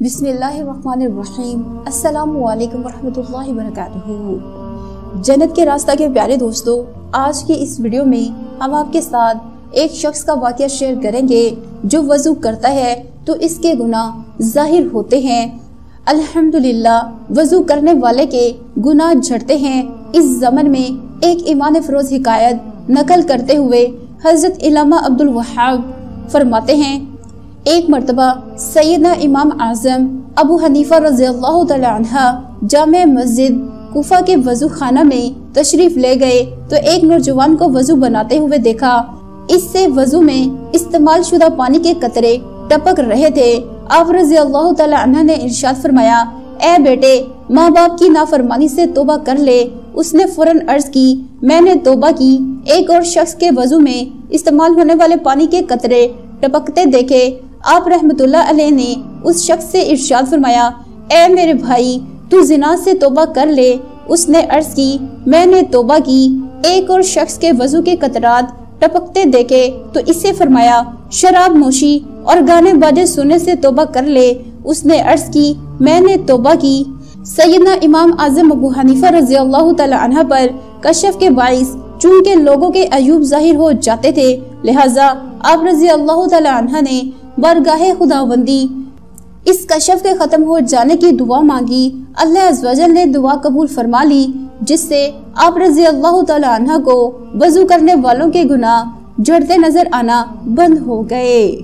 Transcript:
بسم اللہ الرحمن الرحیم۔ السلام علیکم ورحمۃ اللہ وبرکاتہ۔ جنت کے راستہ کے پیارے دوستو، آج کی اس ویڈیو میں ہم آپ کے ساتھ ایک شخص کا واقعہ شیئر کریں گے جو وضو کرتا ہے تو اس کے گناہ ظاہر ہوتے ہیں۔ الحمدللہ، وضو کرنے والے کے گناہ جھڑتے ہیں۔ اس زمن میں ایک ایمان افروز حکایت نقل کرتے ہوئے حضرت علامہ عبدالوہاب فرماتے ہیں، ایک مرتبہ سیدنا امام اعظم ابو حنیفہ رضی اللہ تعالی عنہ جامع مسجد کوفہ کے وضو خانہ میں تشریف لے گئے تو ایک نوجوان کو وضو بناتے ہوئے دیکھا۔ اس سے وضو میں استعمال شدہ پانی کے قطرے ٹپک رہے تھے۔ آپ رضی اللہ تعالی عنہ نے ارشاد فرمایا، اے بیٹے، ماں باپ کی نافرمانی سے توبہ کر لے۔ اس نے فوراً عرض کی، میں نے توبہ کی۔ ایک اور شخص کے وضو میں استعمال ہونے والے پانی کے قطرے ٹپکتے دیکھے۔ آپ رحمت اللہ علیہ نے اس شخص سے ارشاد فرمایا، اے میرے بھائی، تو زنا سے توبہ کر لے۔ اس نے عرض کی، میں نے توبہ کی۔ ایک اور شخص کے وضو کے قطرات ٹپکتے دیکھے تو اس سے فرمایا، شراب نوشی اور گانے باجے سننے سے توبہ کر لے۔ اس نے عرض کی، میں نے توبہ کی۔ سیدنا امام اعظم ابو حنیفہ رضی اللہ تعالی عنہ پر کشف کے باعث چونکہ لوگوں کے عیوب ظاہر ہو جاتے تھے، لہٰذا آپ رضی اللہ تعالی عنہ نے بارگاہ خداوندی اس کشف کے ختم ہو جانے کی دعا مانگی۔ اللہ عز و جل نے دعا قبول فرما لی، جس سے آپ رضی اللہ تعالی عنہ کو وضو کرنے والوں کے گناہ جھڑتے نظر آنا بند ہو گئے۔